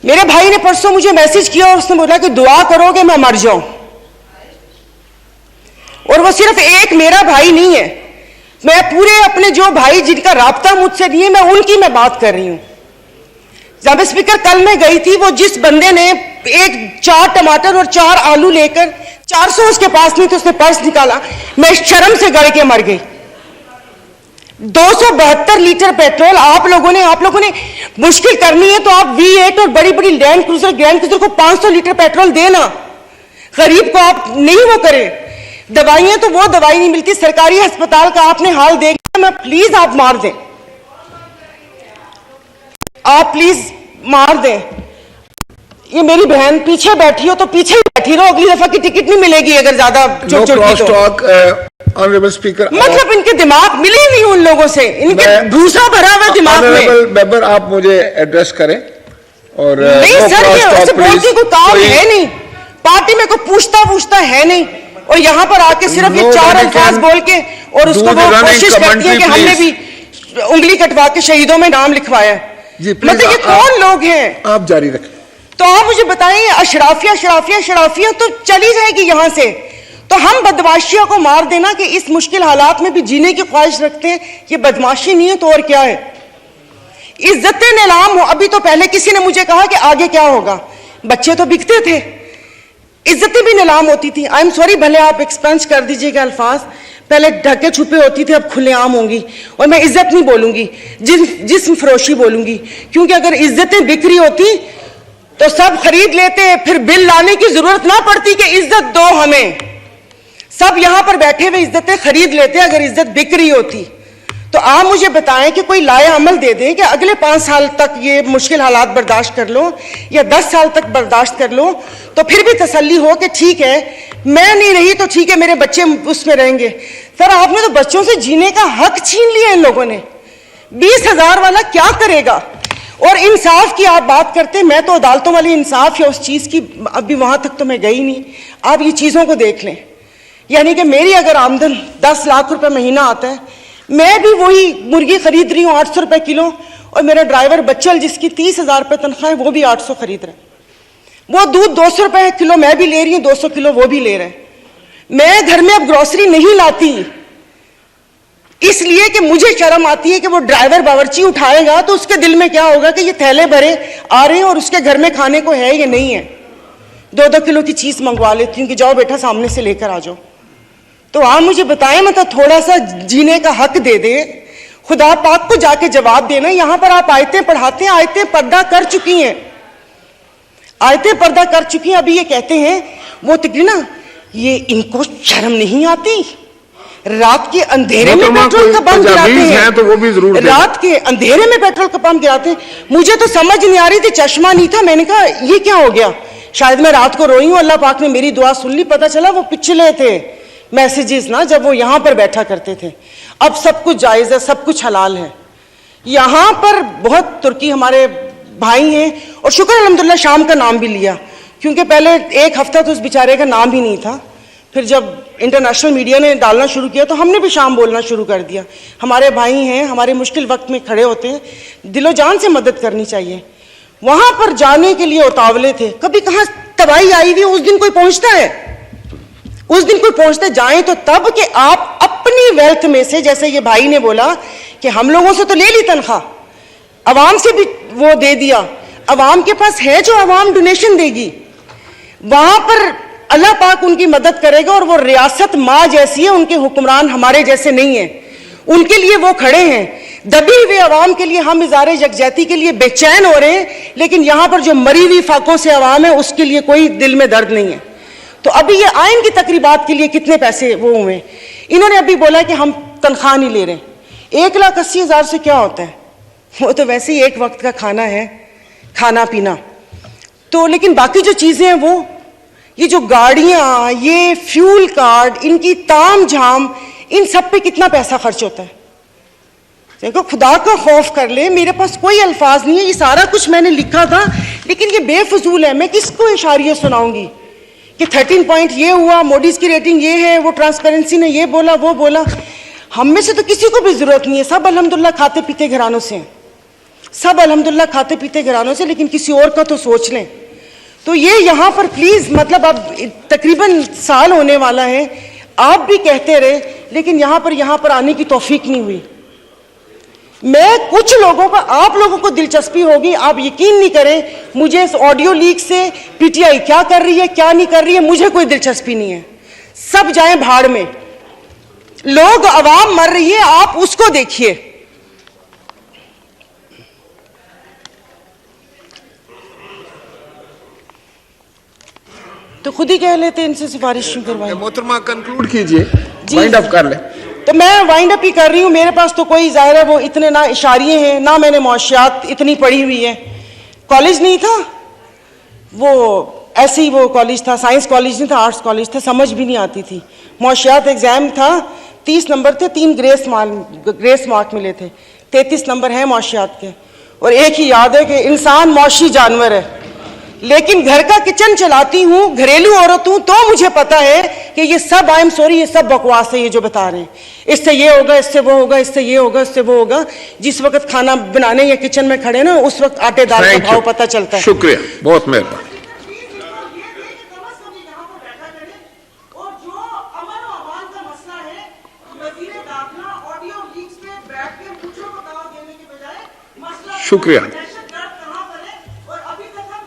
میرے بھائی نے پرسوں مجھے میسج کیا اور اس نے بولا کہ دعا کرو کہ میں مر جاؤں. اور وہ صرف ایک میرا بھائی نہیں ہے, میں پورے اپنے جو بھائی جن کا رابطہ مجھ سے نہیں ہے, میں ان کی میں بات کر رہی ہوں. جناب اسپیکر, کل میں گئی تھی, وہ جس بندے نے 4 ٹماٹر اور 4 آلو لے کر 400 اس کے پاس نہیں تو اس نے پرس نکالا, میں شرم سے گڑ کے مر گئی. 272 لیٹر پیٹرول آپ لوگوں نے مشکل کرنی ہے تو آپ V8 اور بڑی بڑی لینڈ کروزر کو 500 لیٹر پیٹرول دینا. غریب کو آپ نہیں وہ کریں. دوائیاں تو وہ دوائی نہیں ملتی, سرکاری ہسپتال کا آپ نے حال دیکھ لیا. میں پلیز آپ مار دیں, آپ پلیز مار دیں. یہ میری بہن پیچھے بیٹھی ہو تو پیچھے ہی بیٹھی رہو, اگلی دفعہ کی ٹکٹ نہیں ملے گی اگر زیادہ Honorable Speaker, مطلب ان کے دماغ ملے نہیں ان لوگوں سے, ان کے بھوسا بھرا ہوا دماغ میں. ممبر آپ مجھے ایڈریس کریں. اور نہیں سر, یہ ایسے بولتی کوئی کام ہے نہیں, پارٹی میں کوئی پوچھتا ہے نہیں, اور یہاں پر آ کے صرف یہ 4 الفاظ بول کے اور اس کو وہ کوشش کرتی ہے کہ ہم نے بھی انگلی کٹوا کے شہیدوں میں نام لکھوایا. مطلب یہ کون لوگ ہیں؟ آپ جاری رکھیں. تو آپ مجھے بتائیں, اشرافیہ تو چلی جائے گی یہاں سے, تو ہم بدماشیوں کو مار دینا کہ اس مشکل حالات میں بھی جینے کی خواہش رکھتے ہیں, یہ بدماشی نہیں ہے تو اور کیا ہے؟ عزتیں نیلام ہو. ابھی تو پہلے کسی نے مجھے کہا کہ آگے کیا ہوگا, بچے تو بکتے تھے, عزتیں بھی نیلام ہوتی تھی. آئی ایم سوری, بھلے آپ ایکسپنس کر دیجئے گا الفاظ, پہلے ڈھکے چھپے ہوتی تھے, اب کھلے عام ہوں گی. اور میں عزت نہیں بولوں گی, جسم فروشی بولوں گی, کیونکہ اگر عزتیں بک رہی ہوتی تو سب خرید لیتے, پھر بل لانے کی ضرورت نہ پڑتی کہ عزت دو ہمیں. سب یہاں پر بیٹھے ہوئے عزتیں خرید لیتے اگر عزت بک رہی ہوتی. تو آپ مجھے بتائیں کہ کوئی لائے عمل دے دیں کہ اگلے 5 سال تک یہ مشکل حالات برداشت کر لو, یا 10 سال تک برداشت کر لو, تو پھر بھی تسلی ہو کہ ٹھیک ہے میں نہیں رہی تو ٹھیک ہے میرے بچے اس میں رہیں گے. سر آپ نے تو بچوں سے جینے کا حق چھین لیا ان لوگوں نے. 20,000 والا کیا کرے گا؟ اور انصاف کی آپ بات کرتے, میں تو عدالتوں والی انصاف یا اس چیز کی ابھی وہاں تک تو میں گئی نہیں. آپ یہ چیزوں کو دیکھ لیں, یعنی کہ میری اگر آمدن 10 لاکھ روپے مہینہ آتا ہے, میں بھی وہی مرغی خرید رہی ہوں 800 روپے کلو, اور میرا ڈرائیور بچل جس کی 30,000 روپے تنخواہ ہے وہ بھی 800 خرید رہے ہیں. وہ دودھ 200 روپے کلو میں بھی لے رہی ہوں, 200 کلو وہ بھی لے رہے ہیں. میں گھر میں اب گروسری نہیں لاتی اس لیے کہ مجھے شرم آتی ہے کہ وہ ڈرائیور باورچی اٹھائے گا تو اس کے دل میں کیا ہوگا کہ یہ تھیلے بھرے آ رہے ہیں اور اس کے گھر میں کھانے کو ہے یا نہیں ہے. 2-2 کلو کی چیز منگوا لیتی ہوں کہ جاؤ بیٹا سامنے سے لے کر آ جاؤ. تو آپ مجھے بتائیں, مطلب تھوڑا سا جینے کا حق دے دے, خدا پاک کو جا کے جواب دینا. یہاں پر آپ آیتیں پڑھاتے ہیں, آیتیں پردہ کر چکی ہیں, ابھی یہ کہتے ہیں وہ تقریباً یہ ان کو شرم نہیں آتی, رات کے اندھیرے میں پیٹرول کا پمپ گراتے ہیں, رات کے اندھیرے میں پیٹرول کا پمپ گراتے ہیں. مجھے تو سمجھ نہیں آ رہی تھی, چشمہ نہیں تھا, میں نے کہا یہ کیا ہو گیا, شاید میں رات کو روئی ہوں, اللہ پاک نے میری دعا سن لی. پتہ چلا وہ پچھلے تھے میسیجز نا, جب وہ یہاں پر بیٹھا کرتے تھے. اب سب کچھ جائز ہے, سب کچھ حلال ہے. یہاں پر بہت ترکی ہمارے بھائی ہیں, اور شکر الحمدللہ شام کا نام بھی لیا, کیونکہ پہلے 1 ہفتہ تو اس بیچارے کا نام ہی نہیں تھا. پھر جب انٹرنیشنل میڈیا نے ڈالنا شروع کیا تو ہم نے بھی شام بولنا شروع کر دیا. ہمارے بھائی ہیں, ہمارے مشکل وقت میں کھڑے ہوتے ہیں, دل و جان سے مدد کرنی چاہیے. وہاں پر جانے کے لیے اتاولے تھے, کبھی کہاں تباہی آئی ہوئی, اس دن کوئی پہنچتا ہے, جائیں تو تب کہ آپ اپنی ویلتھ میں سے, جیسے یہ بھائی نے بولا کہ ہم لوگوں سے تو لے لی تنخواہ, عوام سے بھی وہ دے دیا, عوام کے پاس ہے جو عوام ڈونیشن دے گی, وہاں پر اللہ پاک ان کی مدد کرے گا. اور وہ ریاست ماں جیسی ہے, ان کے حکمران ہمارے جیسے نہیں ہیں, ان کے لیے وہ کھڑے ہیں. دبی ہوئے عوام کے لیے ہم اظہار یکجہتی کے لیے بے چین ہو رہے ہیں, لیکن یہاں پر جو مری ہوئی فاقوں سے عوام ہے اس کے لیے کوئی دل میں درد نہیں ہے. تو ابھی یہ آئین کی تقریبات کے لیے کتنے پیسے وہ ہوئے, انہوں نے ابھی بولا کہ ہم تنخواہ نہیں لے رہے. 1,80,000 سے کیا ہوتا ہے, وہ تو ویسے ہی ایک وقت کا کھانا ہے, کھانا پینا. تو لیکن باقی جو چیزیں ہیں وہ, یہ جو گاڑیاں, یہ فیول کارڈ, ان کی تام جھام, ان سب پہ کتنا پیسہ خرچ ہوتا ہے. دیکھو خدا کا خوف کر لے, میرے پاس کوئی الفاظ نہیں ہے, یہ سارا کچھ میں نے لکھا تھا لیکن یہ بے فضول ہے. میں کس کو اشاریہ سناؤں گی کہ 13 پوائنٹ یہ ہوا, موڈیز کی ریٹنگ یہ ہے, وہ ٹرانسپیرنسی نے یہ بولا وہ بولا. ہم میں سے تو کسی کو بھی ضرورت نہیں ہے, سب الحمدللہ کھاتے پیتے گھرانوں سے ہیں. سب الحمدللہ کھاتے پیتے گھرانوں سے, لیکن کسی اور کا تو سوچ لیں. تو یہ یہاں پر پلیز, مطلب اب تقریباً سال ہونے والا ہے, آپ بھی کہتے رہے, لیکن یہاں پر آنے کی توفیق نہیں ہوئی. میں کچھ لوگوں کا, آپ لوگوں کو دلچسپی ہوگی, آپ یقین نہیں کریں, مجھے اس آڈیو لیک سے پی ٹی آئی کیا کر رہی ہے کیا نہیں کر رہی ہے مجھے کوئی دلچسپی نہیں ہے. سب جائیں بھاڑ میں, لوگ عوام مر رہی ہے, آپ اس کو دیکھیے. تو خود ہی کہہ لیتے ان سے سفارش کروائیں. محترمہ کنکلوڈ کیجئے, وائنڈ اپ کر لیں. تو میں وائنڈ اپ ہی کر رہی ہوں. میرے پاس تو کوئی ظاہر ہے وہ اتنے نہ اشاریے ہیں, نہ میں نے معاشیات اتنی پڑھی ہوئی ہے. کالج نہیں تھا وہ, ایسے ہی وہ کالج تھا, سائنس کالج نہیں تھا, آرٹس کالج تھا, سمجھ بھی نہیں آتی تھی. معاشیات ایگزام تھا, 30 نمبر تھے, 3 گریس مارک ملے تھے, 33 نمبر ہیں معاشیات کے. اور ایک ہی یاد ہے کہ انسان معاشی جانور ہے, لیکن گھر کا کچن چلاتی ہوں, گھریلو عورت ہوں, تو مجھے پتا ہے کہ یہ سب, آئی ایم سوری, یہ سب بکواس ہے یہ جو بتا رہے ہیں. اس سے یہ ہوگا, اس سے وہ ہوگا, اس سے یہ ہوگا, اس سے وہ ہوگا. جس وقت کھانا بنانے یا کچن میں کھڑے نا, اس وقت آٹے دال کا بھاؤ پتہ چلتا ہے. شکریہ, بہت مہربانی. شکریہ.